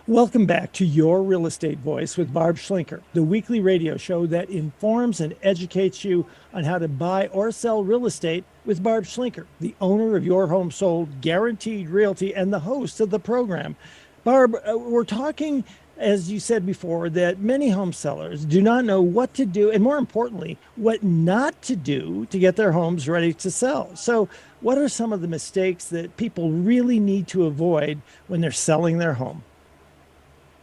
Welcome back to Your Real Estate Voice with Barb Schlinker, the weekly radio show that informs and educates you on how to buy or sell real estate with Barb Schlinker, the owner of Your Home Sold Guaranteed Realty and the host of the program. Barb, we're talking, as you said before, that many home sellers do not know what to do, and more importantly, what not to do to get their homes ready to sell. So, what are some of the mistakes that people really need to avoid when they're selling their home?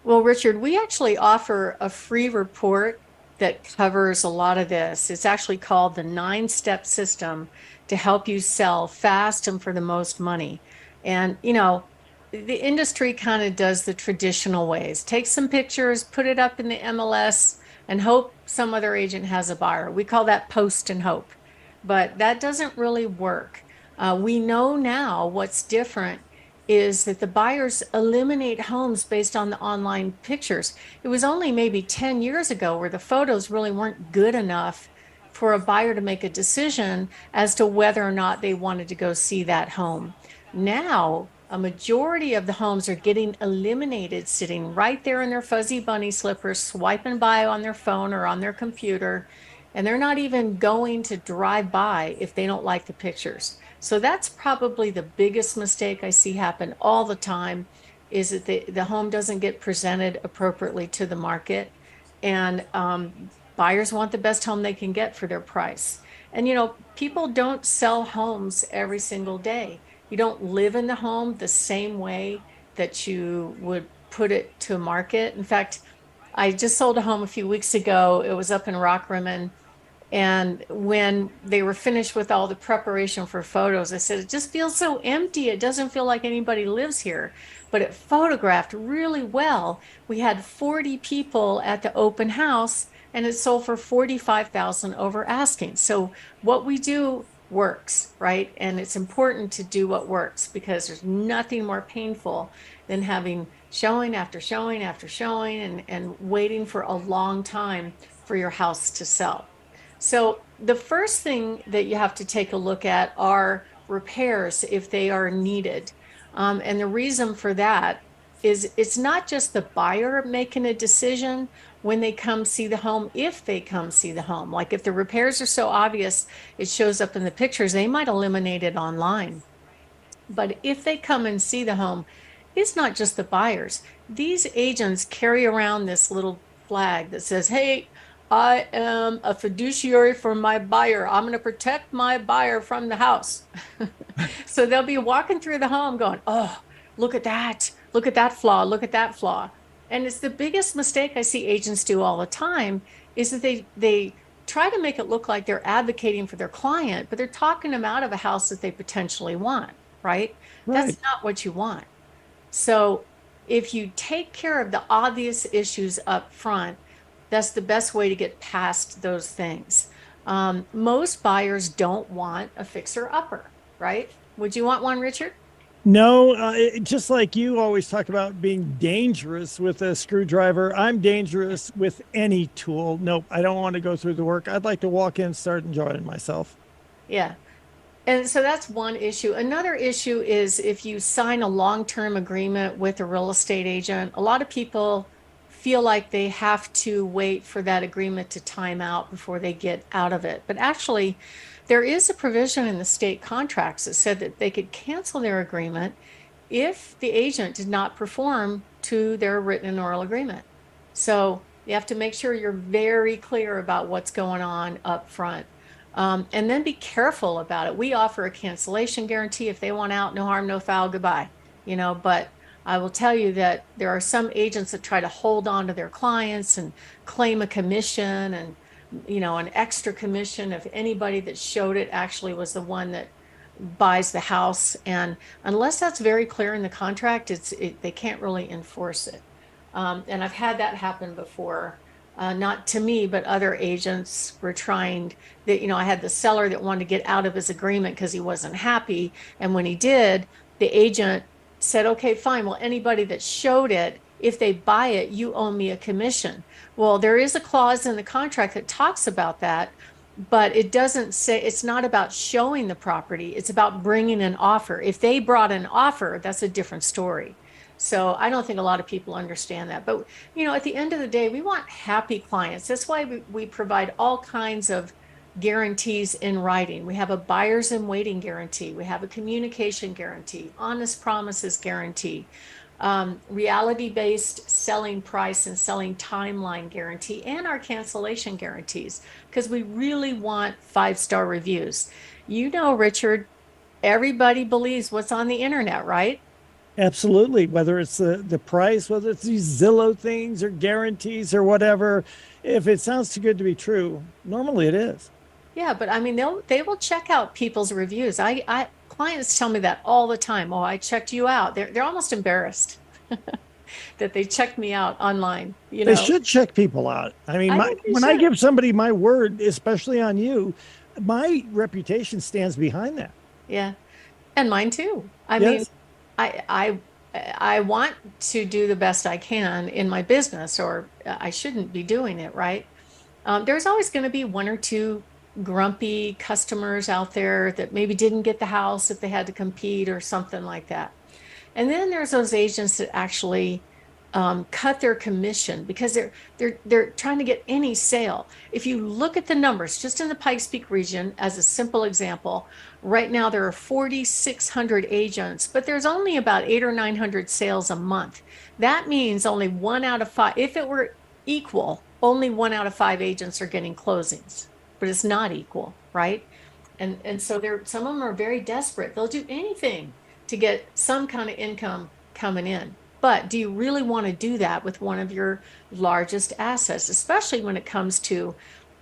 Well, Richard, we actually offer a free report that covers a lot of this. It's actually called the 9-step system to help you sell fast and for the most money. And, the industry kind of does the traditional ways. Take some pictures, put it up in the MLS, and hope some other agent has a buyer. We call that post and hope, but that doesn't really work. We know now what's different is that the buyers eliminate homes based on the online pictures. It was only maybe 10 years ago where the photos really weren't good enough for a buyer to make a decision as to whether or not they wanted to go see that home. Now, a majority of the homes are getting eliminated sitting right there in their fuzzy bunny slippers, swiping by on their phone or on their computer, and they're not even going to drive by if they don't like the pictures. So that's probably the biggest mistake I see happen all the time is that the home doesn't get presented appropriately to the market. And buyers want the best home they can get for their price. And, people don't sell homes every single day. You don't live in the home the same way that you would put it to market. In fact, I just sold a home a few weeks ago. It was up in Rockrimmon, and when they were finished with all the preparation for photos, I said, it just feels so empty. It doesn't feel like anybody lives here. But it photographed really well. We had 40 people at the open house and it sold for 45,000 over asking. So what we do works, right? And it's important to do what works because there's nothing more painful than having showing after showing after showing and waiting for a long time for your house to sell. So the first thing that you have to take a look at are repairs if they are needed. And the reason for that is it's not just the buyer making a decision when they come see the home, if they come see the home. Like if the repairs are so obvious, it shows up in the pictures, they might eliminate it online. But if they come and see the home, it's not just the buyers. These agents carry around this little flag that says, hey, I am a fiduciary for my buyer. I'm going to protect my buyer from the house. So they'll be walking through the home going, oh, look at that. Look at that flaw. Look at that flaw. And it's the biggest mistake I see agents do all the time is that they try to make it look like they're advocating for their client, but they're talking them out of a house that they potentially want, right? Right. That's not what you want. So if you take care of the obvious issues up front, that's the best way to get past those things. Most buyers don't want a fixer-upper, right? Would you want one, Richard? No, just like you always talk about being dangerous with a screwdriver, I'm dangerous with any tool. Nope, I don't want to go through the work. I'd like to walk in, start enjoying myself. Yeah. And so that's one issue. Another issue is if you sign a long-term agreement with a real estate agent, a lot of people feel like they have to wait for that agreement to time out before they get out of it. But actually, there is a provision in the state contracts that said that they could cancel their agreement if the agent did not perform to their written and oral agreement. So you have to make sure you're very clear about what's going on up front. And then be careful about it. We offer a cancellation guarantee. If they want out, no harm, no foul, goodbye. But I will tell you that there are some agents that try to hold on to their clients and claim a commission and, an extra commission if anybody that showed it actually was the one that buys the house. And unless that's very clear in the contract, they can't really enforce it. And I've had that happen before. Not to me, but other agents were trying that, I had the seller that wanted to get out of his agreement because he wasn't happy. And when he did, the agent said, okay, fine. Well, anybody that showed it, if they buy it, you owe me a commission. Well, there is a clause in the contract that talks about that, but it doesn't say, it's not about showing the property. It's about bringing an offer. If they brought an offer, that's a different story. So I don't think a lot of people understand that. But, at the end of the day, we want happy clients. That's why we provide all kinds of guarantees in writing. We have a buyer's in waiting guarantee. We have a communication guarantee, honest promises guarantee, reality-based selling price and selling timeline guarantee, and our cancellation guarantees, because we really want 5-star reviews. Richard, everybody believes what's on the internet, right? Absolutely. Whether it's the price, whether it's these Zillow things or guarantees or whatever, if it sounds too good to be true, normally it is. Yeah, but I mean, they will check out people's reviews. I clients tell me that all the time. Oh, I checked you out. They're almost embarrassed that they checked me out online. They should check people out. I mean, I think they when I should. give somebody my word, especially on you, my reputation stands behind that. Yeah, and mine too. I mean, Yes. I I I want to do the best I can in my business, or I shouldn't be doing it, right? There's always going to be one or two grumpy customers out there that maybe didn't get the house if they had to compete or something like that. And then there's those agents that actually cut their commission because they're trying to get any sale. If you look at the numbers, just in the Pikes Peak region, as a simple example, right now there are 4,600 agents, but there's only about 800 or 900 sales a month. That means only 1 out of 5. If it were equal, only 1 out of 5 agents are getting closings, but it's not equal, right? And so some of them are very desperate. They'll do anything to get some kind of income coming in. But do you really want to do that with one of your largest assets, especially when it comes to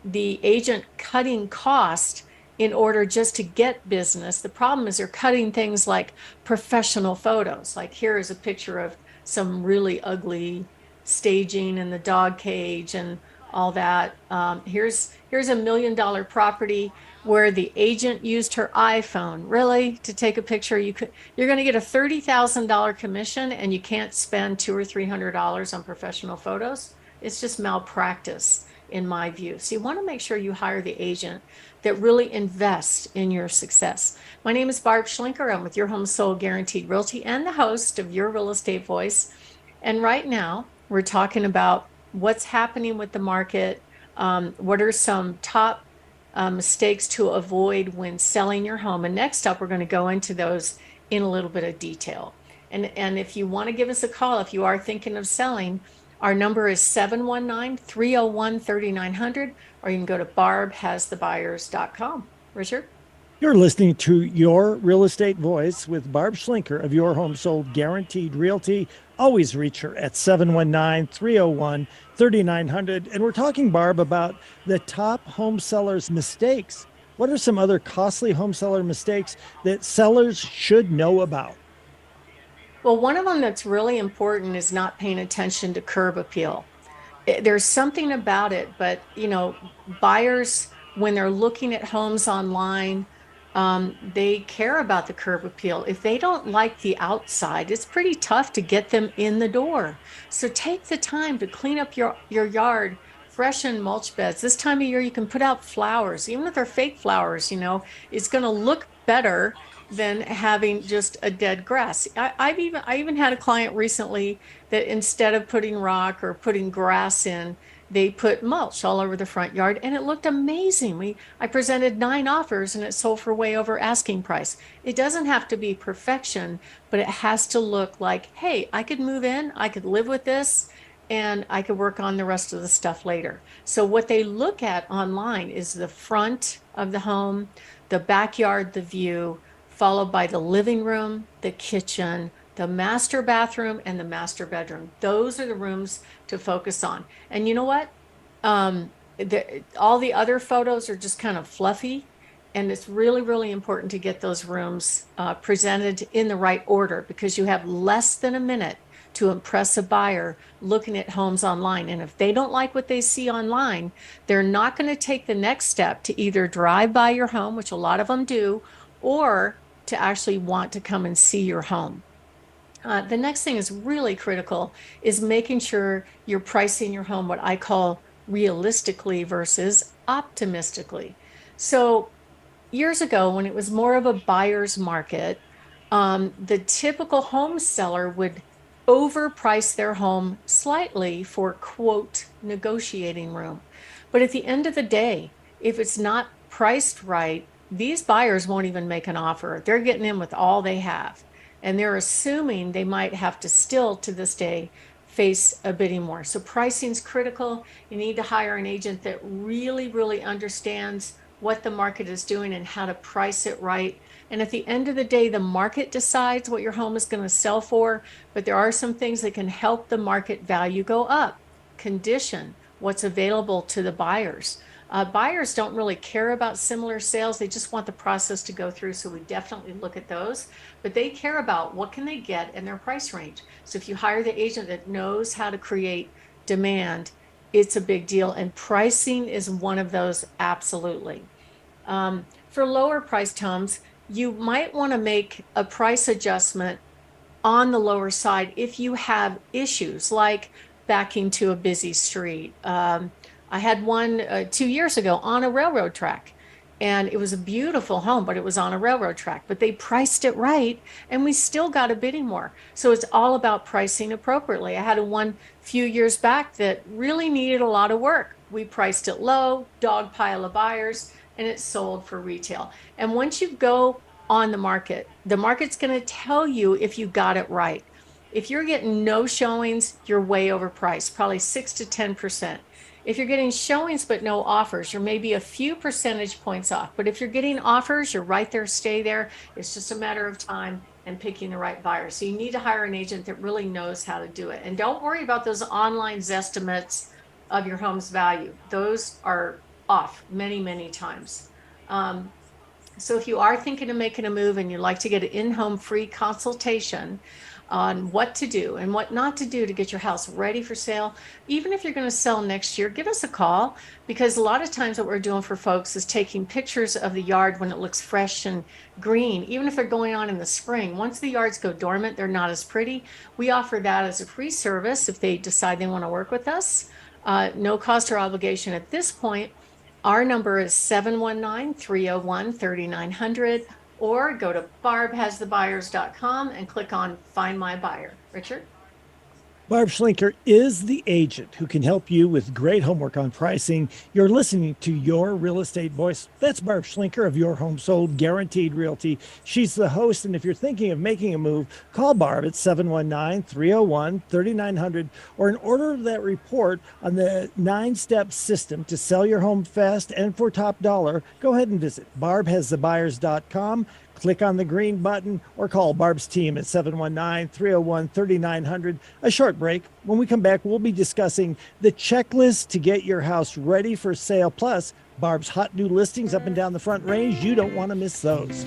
the agent cutting cost in order just to get business? The problem is they're cutting things like professional photos. Like, here is a picture of some really ugly staging in the dog cage and all that. Here's $1 million property where the agent used her iPhone, really, to take a picture. You're going to get a $30,000 commission, and you can't spend $200 or $300 on professional photos. It's just malpractice, in my view. So you want to make sure you hire the agent that really invests in your success. My name is Barb Schlinker. I'm with Your Home Sold Guaranteed Realty and the host of Your Real Estate Voice. And right now, we're talking about what's happening with the market. What are some top mistakes to avoid when selling your home? And next up, we're going to go into those in a little bit of detail. And if you want to give us a call, if you are thinking of selling, our number is 719-301-3900, or you can go to barbhasthebuyers.com. Richard? You're listening to Your Real Estate Voice with Barb Schlinker of Your Home Sold Guaranteed Realty. Always reach her at 719-301-3900. And we're talking, Barb, about the top home sellers' mistakes. What are some other costly home seller mistakes that sellers should know about? Well, one of them that's really important is not paying attention to curb appeal. There's something about it, but buyers, when they're looking at homes online, they care about the curb appeal. If they don't like the outside, it's pretty tough to get them in the door. So take the time to clean up your yard, freshen mulch beds. This time of year, you can put out flowers, even if they're fake flowers. It's going to look better than having just a dead grass. I even had a client recently that instead of putting rock or putting grass in, they put mulch all over the front yard, and it looked amazing. I presented 9 offers, and it sold for way over asking price. It doesn't have to be perfection, but it has to look like, hey, I could move in, I could live with this, and I could work on the rest of the stuff later. So what they look at online is the front of the home, the backyard, the view, followed by the living room, the kitchen, the master bathroom, and the master bedroom. Those are the rooms to focus on. And you know what? All the other photos are just kind of fluffy. And it's really, really important to get those rooms presented in the right order, because you have less than a minute to impress a buyer looking at homes online. And if they don't like what they see online, they're not going to take the next step to either drive by your home, which a lot of them do, or to actually want to come and see your home. The next thing is really critical, is making sure you're pricing your home what I call realistically versus optimistically. So years ago, when it was more of a buyer's market, the typical home seller would overprice their home slightly for quote negotiating room. But at the end of the day, if it's not priced right, these buyers won't even make an offer. They're getting in with all they have. And they're assuming they might have to still to this day face a bidding war. So pricing is critical. You need to hire an agent that really, really understands what the market is doing and how to price it right. And at the end of the day, the market decides what your home is going to sell for, but there are some things that can help the market value go up. Condition, what's available to the buyers. Buyers don't really care about similar sales. They just want the process to go through. So we definitely look at those, but they care about what can they get in their price range. So if you hire the agent that knows how to create demand, it's a big deal. And pricing is one of those, absolutely. For lower priced homes, you might want to make a price adjustment on the lower side if you have issues like backing to a busy street. I had one 2 years ago on a railroad track, and it was a beautiful home, but it was on a railroad track. But they priced it right, and we still got a bidding war. So it's all about pricing appropriately. I had a one few years back that really needed a lot of work. We priced it low, dog pile of buyers, and it sold for retail. And once you go on the market's going to tell you if you got it right. If you're getting no showings, you're way overpriced, probably 6 to 10%. If you're getting showings but no offers, you're maybe a few percentage points off. But if you're getting offers, you're right there, stay there. It's just a matter of time and picking the right buyer. So you need to hire an agent that really knows how to do it. And don't worry about those online estimates of your home's value. Those are off many, many times. So if you are thinking of making a move and you'd like to get an in-home free consultation on what to do and what not to do to get your house ready for sale, even if you're going to sell next year, give us a call, because a lot of times what we're doing for folks is taking pictures of the yard when it looks fresh and green, even if they're going on in the spring. Once the yards go dormant, they're not as pretty. We offer that as a free service if they decide they want to work with us. No cost or obligation at this point. Our number is 719-301-3900, or go to barbhasthebuyers.com and click on Find My Buyer. Richard? Barb Schlinker is the agent who can help you with great homework on pricing. You're listening to Your Real Estate Voice. That's Barb Schlinker of Your Home Sold Guaranteed Realty. She's the host, and if you're thinking of making a move, call Barb at 719-301-3900, or in order that report on the 9-step system to sell your home fast and for top dollar, go ahead and visit barbhasthebuyers.com. Click on the green button or call Barb's team at 719-301-3900. A short break. When we come back, we'll be discussing the checklist to get your house ready for sale, plus Barb's hot new listings up and down the Front Range. You don't want to miss those.